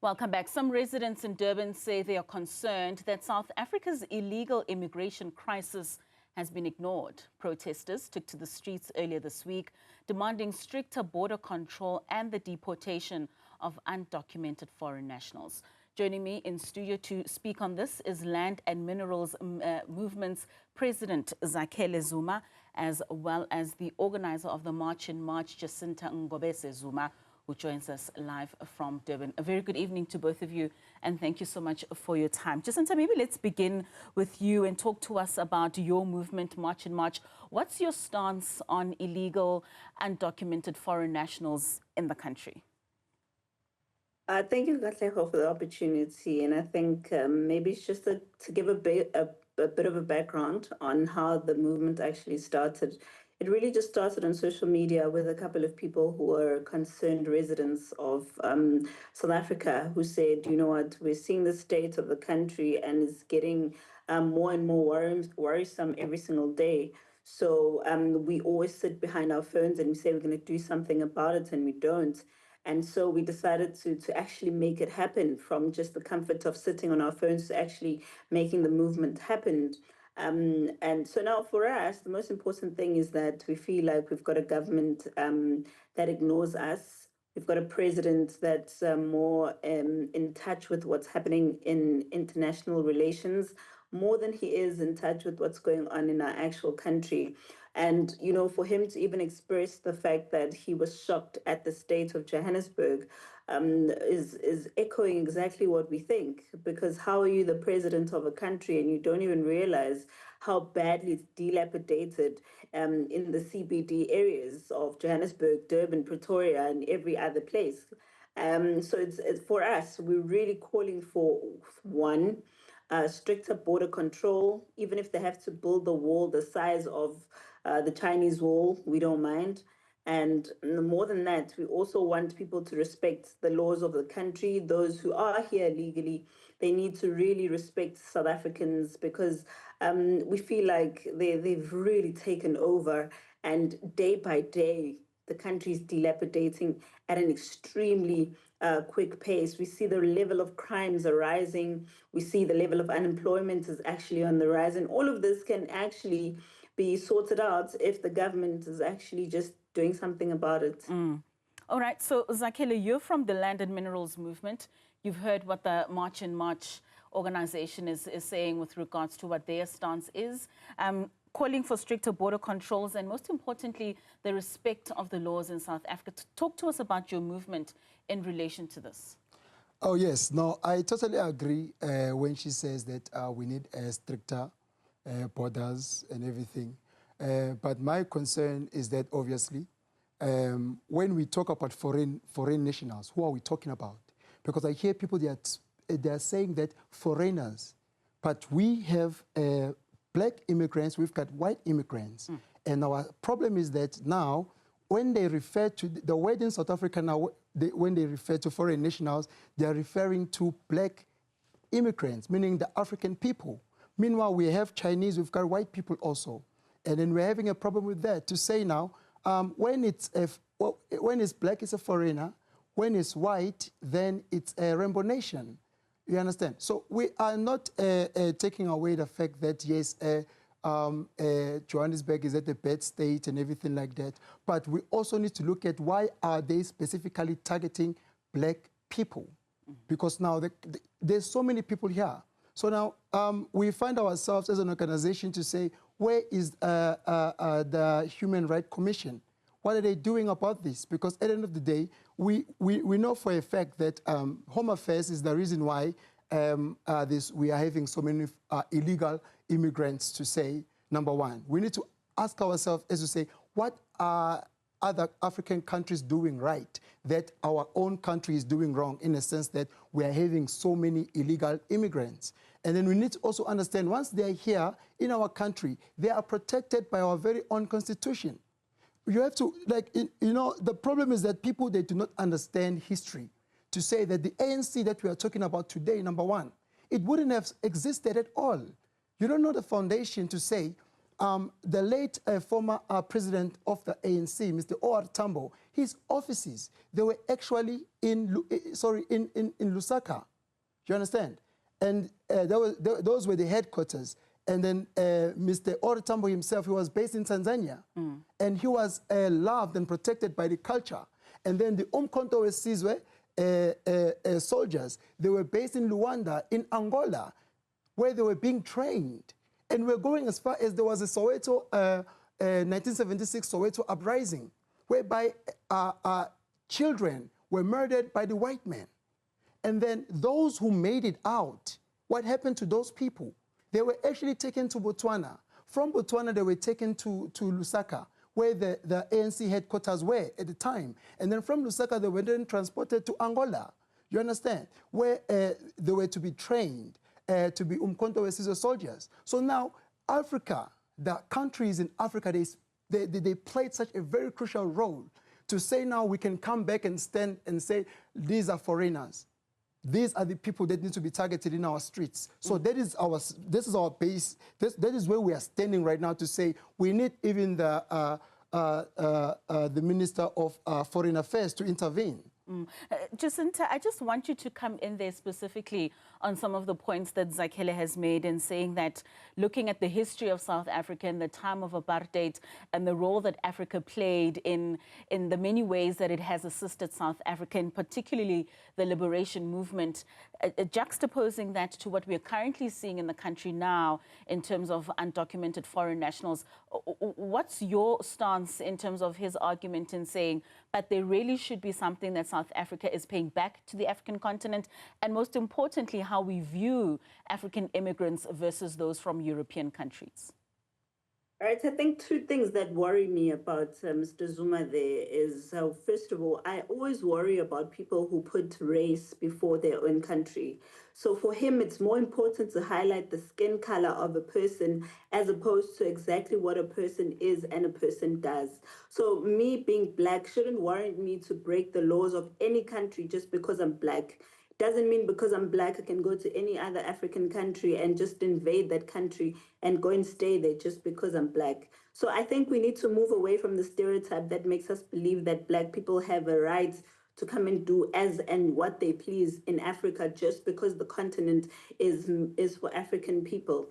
Welcome back. Some residents in Durban say they are concerned that South Africa's illegal immigration crisis has been ignored. Protesters took to the streets earlier this week, demanding stricter border control and the deportation of undocumented foreign nationals. Joining me in studio to speak on this is Land and Minerals Movement's President Zakhele Zuma, as well as the organizer of the March in March, Jacinta Ngobese-Zuma, who joins us live from Durban. A very good evening to both of you, and thank you so much for your time. Jacinta, maybe let's begin with you and talk to us about your movement, March in March. What's your stance on illegal, undocumented foreign nationals in the country? Thank you, Zakhele, for the opportunity. And I think maybe it's just to give a bit of a background on how the movement actually started. It really just started on social media with a couple of people who were concerned residents of South Africa who said, you know what, we're seeing the state of the country and it's getting more and more worrisome every single day. So we always sit behind our phones and we say we're going to do something about it, and we don't. And so we decided to actually make it happen, from just the comfort of sitting on our phones to actually making the movement happen. And so now for us, the most important thing is that we feel like we've got a government that ignores us. We've got a president that's more in touch with what's happening in international relations, more than he is in touch with what's going on in our actual country. And, you know, for him to even express the fact that he was shocked at the state of Johannesburg is echoing exactly what we think. Because how are you the president of a country and you don't even realize how badly it's dilapidated in the CBD areas of Johannesburg, Durban, Pretoria, and every other place? So it's for us, we're really calling for one, stricter border control. Even if they have to build a wall the size of the Chinese wall, we don't mind. And more than that, we also want people to respect the laws of the country. Those who are here legally, they need to really respect South Africans, because we feel like they've really taken over, and day by day, the country is dilapidating at an extremely quick pace. We see the level of crimes are rising. We see the level of unemployment is actually on the rise. And all of this can actually be sorted out if the government is actually just doing something about it. All right, so Zakhele, you're from the Land and Minerals Movement. You've heard what the March in March organization is saying with regards to what their stance is. Calling for stricter border controls and, most importantly, the respect of the laws in South Africa. Talk to us about your movement in relation to this. Oh, yes. No, I totally agree when she says that we need stricter borders and everything. But my concern is that, obviously, when we talk about foreign nationals, who are we talking about? Because I hear people, they are saying that foreigners, but we have black immigrants, we've got white immigrants. And our problem is that now, when they refer to the word in South Africa now, when they refer to foreign nationals, they are referring to black immigrants, meaning the African people. Meanwhile, we have Chinese, we've got white people also. And then we're having a problem with that, to say now, when it's black, it's a foreigner. When it's white, then it's a rainbow nation. You understand? So we are not taking away the fact that, yes, Johannesburg is at a bad state and everything like that. But we also need to look at why are they specifically targeting black people? Because now there's so many people here. So now we find ourselves as an organization to say, where is the Human Rights Commission? What are they doing about this? Because at the end of the day, we know for a fact that Home Affairs is the reason why we are having so many illegal immigrants, to say, number one. We need to ask ourselves, as you say, what are other African countries doing right that our own country is doing wrong, in a sense that we are having so many illegal immigrants? And then we need to also understand, once they are here in our country, they are protected by our very own constitution. You have to, the problem is that people, they do not understand history. To say that the ANC that we are talking about today, number one, it wouldn't have existed at all. You don't know the foundation to say the late former president of the ANC, Mr. O.R. Tambo, his offices, they were actually in Lusaka. You understand? And those were the headquarters. And then Mr. Orotambo himself, he was based in Tanzania. And he was loved and protected by the culture. And then the Umkhonto weSizwe soldiers, they were based in Luanda, in Angola, where they were being trained. And we're going as far as there was a Soweto, 1976 Soweto uprising, whereby children were murdered by the white men. And then those who made it out, what happened to those people? They were actually taken to Botswana. From Botswana, they were taken to Lusaka, where the ANC headquarters were at the time. And then from Lusaka, they were then transported to Angola. You understand? Where they were to be trained to be Umkhonto weSizwe soldiers. So now, Africa, the countries in Africa, they played such a very crucial role to say now we can come back and stand and say, these are foreigners. These are the people that need to be targeted in our streets. So this is our base. That is where we are standing right now to say we need even the Minister of Foreign Affairs to intervene. Jacinta, I just want you to come in there specifically on some of the points that Zakhele has made in saying that looking at the history of South Africa in the time of apartheid and the role that Africa played in the many ways that it has assisted South Africa, and particularly the liberation movement, juxtaposing that to what we are currently seeing in the country now in terms of undocumented foreign nationals. What's your stance in terms of his argument in saying, but there really should be something that South Africa is paying back to the African continent, and most importantly, how we view African immigrants versus those from European countries? All right, I think two things that worry me about Mr. Zuma there is, first of all, I always worry about people who put race before their own country. So for him, it's more important to highlight the skin color of a person as opposed to exactly what a person is and a person does. So me being black shouldn't warrant me to break the laws of any country just because I'm black. Doesn't mean because I'm black I can go to any other African country and just invade that country and go and stay there just because I'm black. So I think we need to move away from the stereotype that makes us believe that black people have a right to come and do as and what they please in Africa just because the continent is for African people.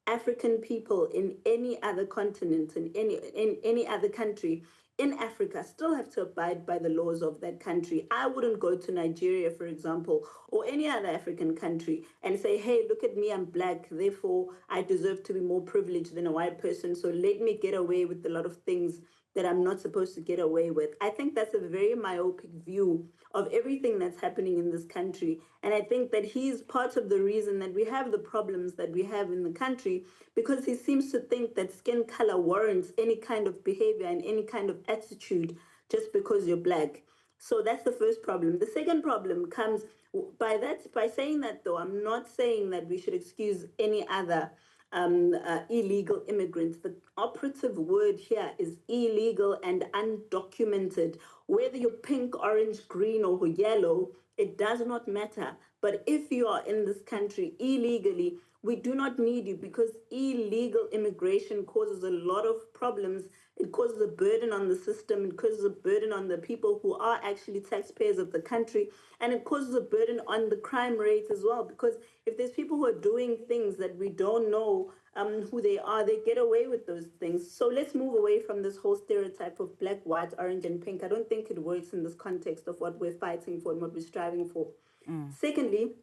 African people in any other continent, in any other country in Africa still have to abide by the laws of that country. I wouldn't go to Nigeria, for example, or any other African country and say, hey, look at me, I'm black, therefore I deserve to be more privileged than a white person, so let me get away with a lot of things that I'm not supposed to get away with. I think that's a very myopic view of everything that's happening in this country. And I think that he's part of the reason that we have the problems that we have in the country, because he seems to think that skin color warrants any kind of behavior and any kind of attitude just because you're black. So that's the first problem. The second problem comes by saying that, though, I'm not saying that we should excuse any other illegal immigrants. The operative word here is illegal and undocumented. Whether you're pink, orange, green, or yellow, it does not matter. But if you are in this country illegally, we do not need you, because illegal immigration causes a lot of problems. It causes a burden on the system. It causes a burden on the people who are actually taxpayers of the country. And it causes a burden on the crime rate as well, because if there's people who are doing things that we don't know who they are, they get away with those things. So let's move away from this whole stereotype of black, white, orange, and pink. I don't think it works in this context of what we're fighting for and what we're striving for. Secondly,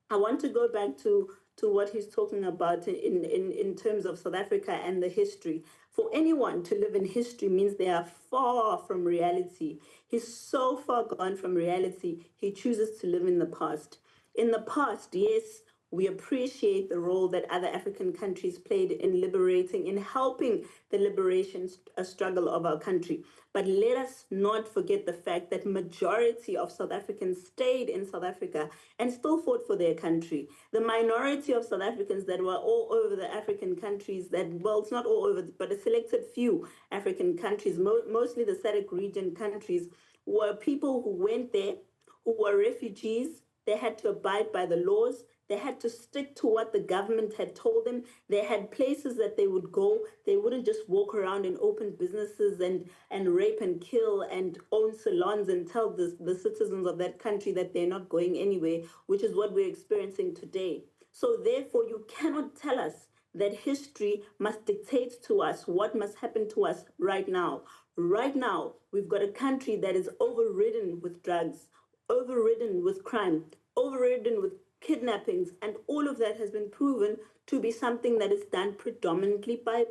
I want to go back to what he's talking about in terms of South Africa and the history. For anyone to live in history means they are far from reality. He's so far gone from reality, he chooses to live in the past. In the past, yes, we appreciate the role that other African countries played in liberating, in helping the liberation struggle of our country. But let us not forget the fact that majority of South Africans stayed in South Africa and still fought for their country. The minority of South Africans that were all over the African countries, well, it's not all over, but a selected few African countries, mostly the SADC region countries, were people who went there, who were refugees. They had to abide by the laws. They had to stick to what the government had told them. They had places that they would go. They wouldn't just walk around and open businesses and rape and kill and own salons and tell the citizens of that country that they're not going anywhere, which is what we're experiencing today. So therefore, you cannot tell us that history must dictate to us what must happen to us right now. Right now, we've got a country that is overridden with drugs, overridden with crime, overridden with kidnappings, and all of that has been proven to be something that is done predominantly by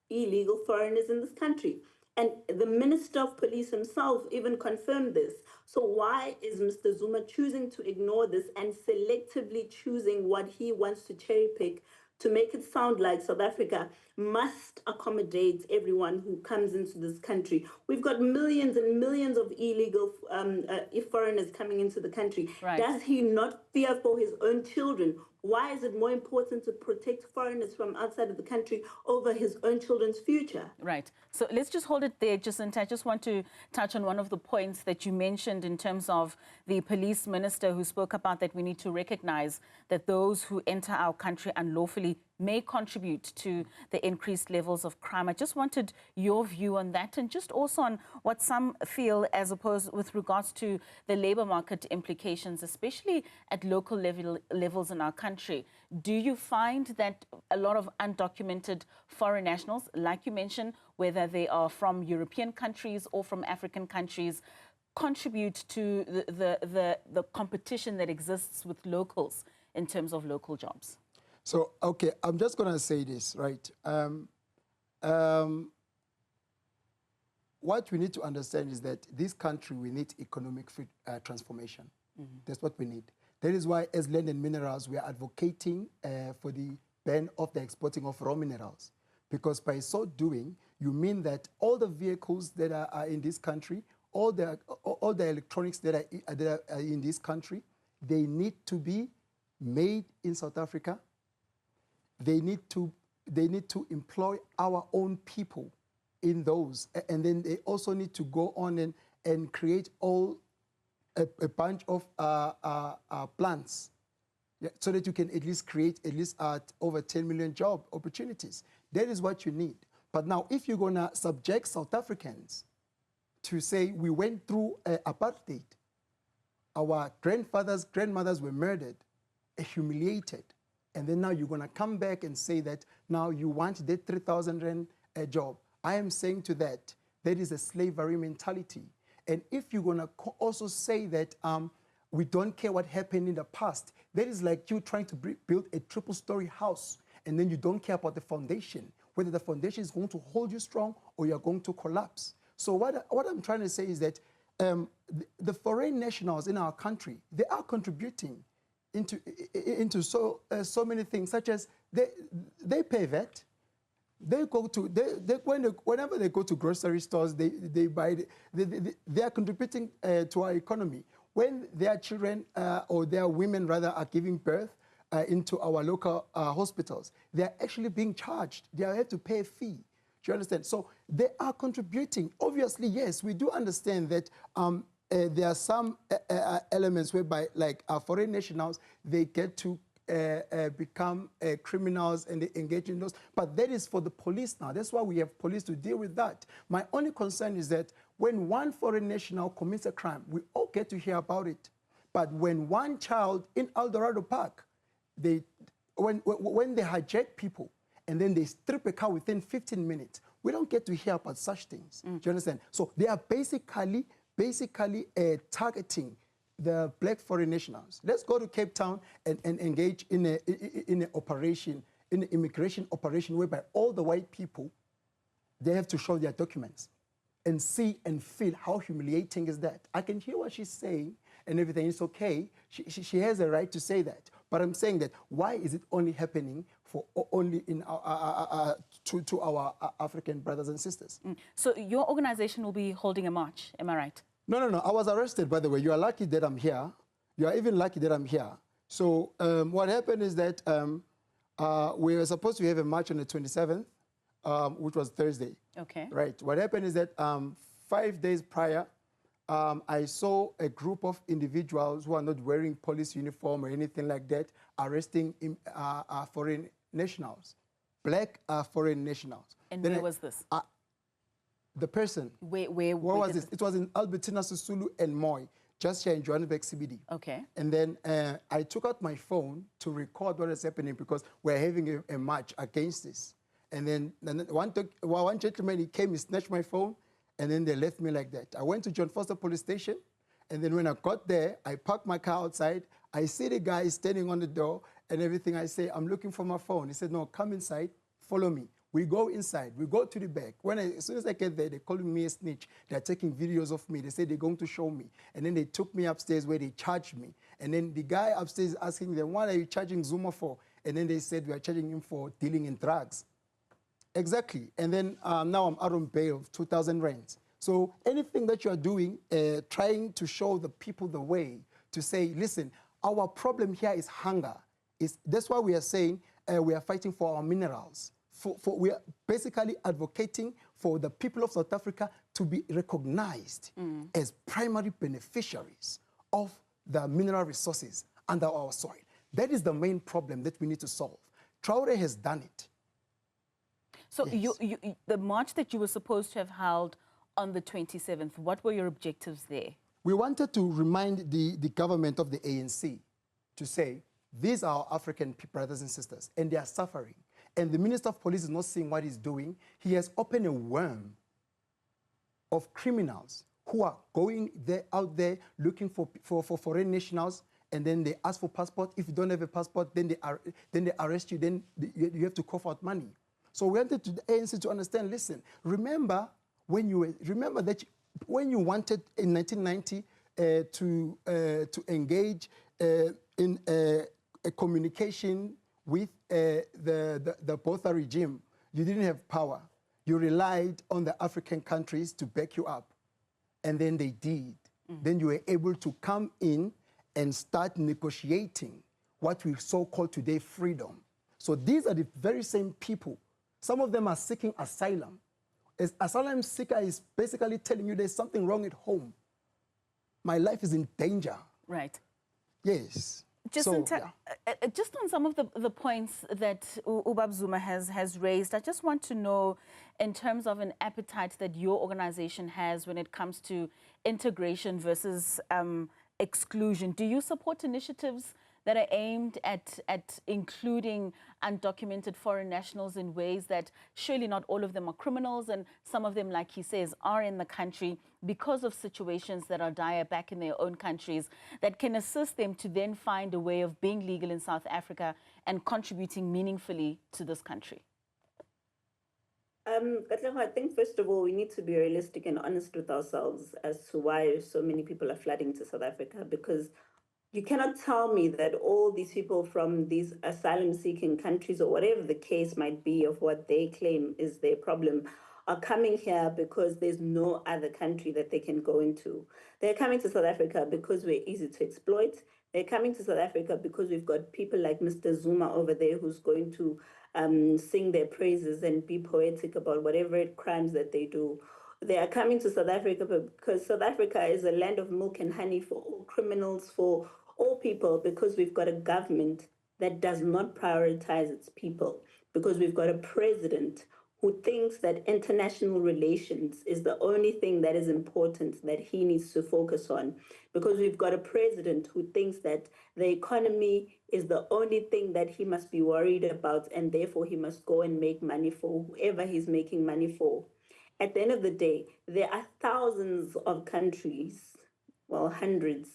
illegal foreigners in this country. And the Minister of Police himself even confirmed this. So why is Mr. Zuma choosing to ignore this and selectively choosing what he wants to cherry pick to make it sound like South Africa must accommodate everyone who comes into this country? We've got millions and millions of illegal foreigners coming into the country. Right. Does he not fear for his own children? Why is it more important to protect foreigners from outside of the country over his own children's future? Right. So let's just hold it there, Jacinta. I just want to touch on one of the points that you mentioned in terms of the police minister who spoke about that we need to recognize that those who enter our country unlawfully may contribute to the increased levels of crime. I just wanted your view on that, and just also on what some feel as opposed with regards to the labor market implications, especially at local levels in our country. Do you find that a lot of undocumented foreign nationals, like you mentioned, whether they are from European countries or from African countries, contribute to the competition that exists with locals in terms of local jobs? So, okay, I'm just going to say this, right? What we need to understand is that this country, we need economic transformation. Mm-hmm. That's what we need. That is why, as Land and Minerals, we are advocating for the ban of the exporting of raw minerals. Because by so doing, you mean that all the vehicles that are in this country, all the electronics that are in this country, they need to be made in South Africa. They need to employ our own people in those, and then they also need to go on and create a bunch of plants, yeah, so that you can at least create over 10 million job opportunities. That is what you need. But now, if you're gonna subject South Africans to say we went through apartheid, our grandmothers were murdered, humiliated, and then now you're going to come back and say that now you want that 3,000 rand job. I am saying to that is a slavery mentality. And if you're going to also say that we don't care what happened in the past, that is like you trying to build a triple-story house, and then you don't care about the foundation, whether the foundation is going to hold you strong or you're going to collapse. So what I'm trying to say is that the foreign nationals in our country, they are contributing into so many things, such as they pay VAT. They go to whenever they go to grocery stores, they buy. They are contributing to our economy. When their children or their women rather are giving birth into our local hospitals, they are actually being charged. They have to pay a fee. Do you understand? So they are contributing. Obviously, yes, we do understand that. There are some elements whereby, like foreign nationals, they get to become criminals and they engage in those. But that is for the police now. That's why we have police to deal with that. My only concern is that when one foreign national commits a crime, we all get to hear about it. But when one child in Eldorado Park, when they hijack people and then they strip a car within 15 minutes, we don't get to hear about such things. Do you understand? So they are basically targeting the black foreign nationals. Let's go to Cape Town and engage in an operation, in an immigration operation whereby all the white people, they have to show their documents and see and feel how humiliating is that. I can hear what she's saying and everything. It's okay. She has a right to say that. But I'm saying that why is it only happening only in to our African brothers and sisters? So your organization will be holding a march, am I right? No. I was arrested, by the way. You are lucky that I'm here. You are even lucky that I'm here. So what happened is that we were supposed to have a march on the 27th, which was Thursday. Okay. Right. What happened is that 5 days prior, I saw a group of individuals who are not wearing police uniform or anything like that arresting foreign nationals, black foreign nationals. And Then where was this? The person. Where was did this? It was in Albertina, Sisulu, and Moy, just here in Johannesburg CBD. Okay. And then I took out my phone to record what is happening because we're having a march against this. And then one gentleman, he came, he snatched my phone, and then they left me like that. I went to John Foster Police Station, and then when I got there, I parked my car outside. I see the guy standing on the door and everything. I say, I'm looking for my phone. He said, no, come inside, follow me. We go inside, we go to the back. As soon as I get there, they're calling me a snitch. They're taking videos of me. They say they're going to show me. And then they took me upstairs where they charged me. And then the guy upstairs is asking them, what are you charging Zuma for? And then they said, we are charging him for dealing in drugs. Exactly. And then now I'm out on bail of 2,000 rands. So anything that you are doing, trying to show the people the way, to say, listen, our problem here is hunger. That's why we are saying we are fighting for our minerals. We are basically advocating for the people of South Africa to be recognized as primary beneficiaries of the mineral resources under our soil. That is the main problem that we need to solve. Traore has done it. So Yes. the march that you were supposed to have held on the 27th, what were your objectives there? We wanted to remind the government of the ANC to say, these are our African brothers and sisters, and they are suffering. And the Minister of Police is not seeing what he's doing. He has opened a worm of criminals who are going out there looking for foreign nationals, and then they ask for passport. If you don't have a passport, then they arrest you. Then you have to cough out money. So we wanted the ANC to understand. Listen, remember when you wanted in 1990 to engage in a communication with the Botha regime, you didn't have power. You relied on the African countries to back you up. And then they did. Then you were able to come in and start negotiating what we so-called today freedom. So these are the very same people. Some of them are seeking asylum. As asylum seeker is basically telling you there's something wrong at home. My life is in danger. Right. Yes. Jacinta, just on some of the points that Ubab Zuma has raised, I just want to know, in terms of an appetite that your organization has when it comes to integration versus exclusion, do you support initiatives that are aimed at including undocumented foreign nationals in ways that surely not all of them are criminals, and some of them, like he says, are in the country because of situations that are dire back in their own countries, that can assist them to then find a way of being legal in South Africa and contributing meaningfully to this country? I think, first of all, we need to be realistic and honest with ourselves as to why so many people are flooding to South Africa, because you cannot tell me that all these people from these asylum-seeking countries, or whatever the case might be of what they claim is their problem, are coming here because there's no other country that they can go into. They're coming to South Africa because we're easy to exploit. They're coming to South Africa because we've got people like Mr. Zuma over there who's going to sing their praises and be poetic about whatever crimes that they do. They are coming to South Africa because South Africa is a land of milk and honey for all criminals, for all people, because we've got a government that does not prioritize its people, because we've got a president who thinks that international relations is the only thing that is important that he needs to focus on, because we've got a president who thinks that the economy is the only thing that he must be worried about, and therefore he must go and make money for whoever he's making money for. At the end of the day, there are thousands of countries, well, hundreds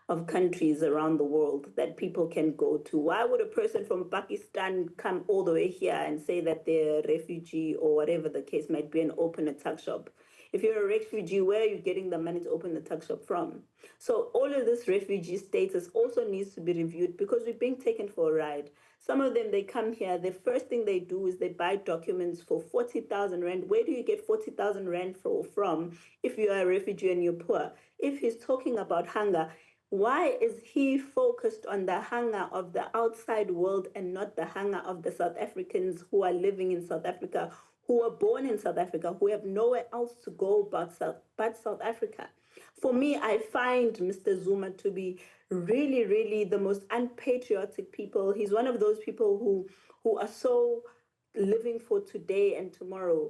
of countries around the world that people can go to. Why would a person from Pakistan come all the way here and say that they're a refugee or whatever the case might be and open a tuck shop? If you're a refugee, where are you getting the money to open the tuck shop from? So all of this refugee status also needs to be reviewed, because we're being taken for a ride. Some of them, they come here, the first thing they do is they buy documents for 40,000 rand. Where do you get 40,000 rand from if you are a refugee and you're poor? If he's talking about hunger, why is he focused on the hunger of the outside world and not the hunger of the South Africans who are living in South Africa, who were born in South Africa, who have nowhere else to go but South Africa? for me, I find Mr. Zuma to be really, really the most unpatriotic people. He's one of those people who are so living for today and tomorrow.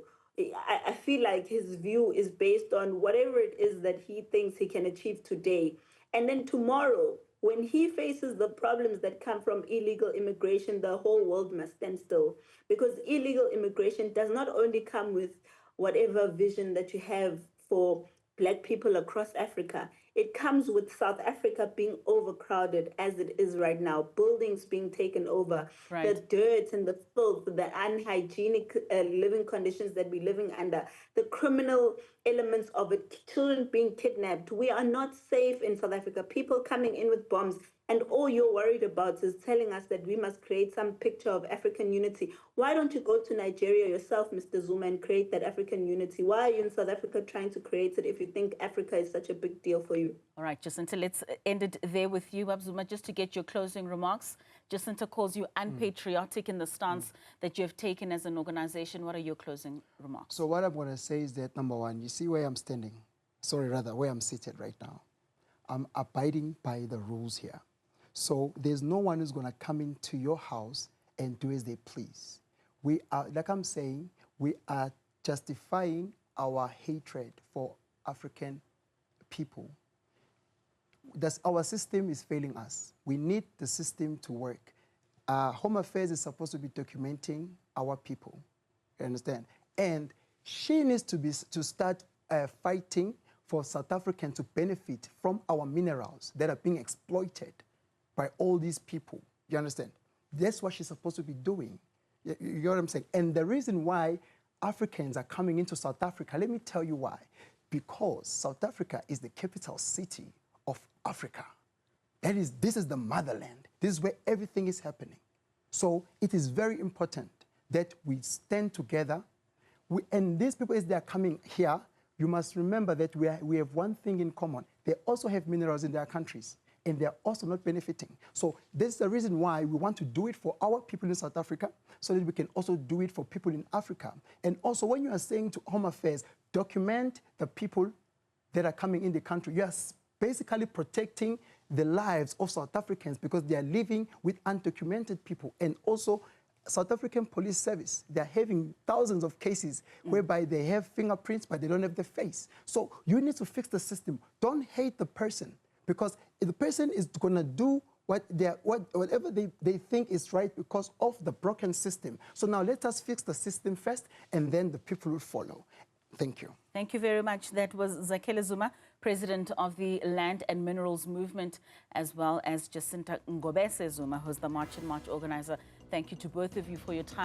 I feel like his view is based on whatever it is that he thinks he can achieve today. And then tomorrow, when he faces the problems that come from illegal immigration, the whole world must stand still. Because illegal immigration does not only come with whatever vision that you have for Black people across Africa. It comes with South Africa being overcrowded as it is right now, buildings being taken over, the dirt and the filth, the unhygienic living conditions that we're living under, the criminal elements of it, children being kidnapped. We are not safe in South Africa. People coming in with bombs. And all you're worried about is telling us that we must create some picture of African unity. Why don't you go to Nigeria yourself, Mr. Zuma, and create that African unity? Why are you in South Africa trying to create it if you think Africa is such a big deal for you? All right, Jacinta, let's end it there with you, Zuma, just to get your closing remarks. Jacinta calls you unpatriotic in the stance that you have taken as an organization. What are your closing remarks? So what I'm going to say is that, number one, you see where I'm standing? Sorry, rather, where I'm seated right now. I'm abiding by the rules here. So there's no one who's going to come into your house and do as they please. We are, like I'm saying, we are justifying our hatred for African people. Our system is failing us. We need the system to work. Home Affairs is supposed to be documenting our people, you understand? And she needs to start fighting for South Africans to benefit from our minerals that are being exploited by all these people, you understand? That's what she's supposed to be doing. You know what I'm saying? And the reason why Africans are coming into South Africa, let me tell you why. Because South Africa is the capital city of Africa. This is the motherland. This is where everything is happening. So it is very important that we stand together. And these people, as they are coming here, you must remember that we have one thing in common. They also have minerals in their countries, and they're also not benefiting. So this is the reason why we want to do it for our people in South Africa, so that we can also do it for people in Africa. And also, when you are saying to Home Affairs, document the people that are coming in the country, you are basically protecting the lives of South Africans because they are living with undocumented people. And also, South African Police Service, they're having thousands of cases whereby they have fingerprints, but they don't have the face. So you need to fix the system. Don't hate the person, because the person is going to do whatever they think is right because of the broken system. So now let us fix the system first, and then the people will follow. Thank you. Thank you very much. That was Zakhele Zuma, president of the Land and Minerals Movement, as well as Jacinta Ngobese-Zuma, who's the March and March organizer. Thank you to both of you for your time.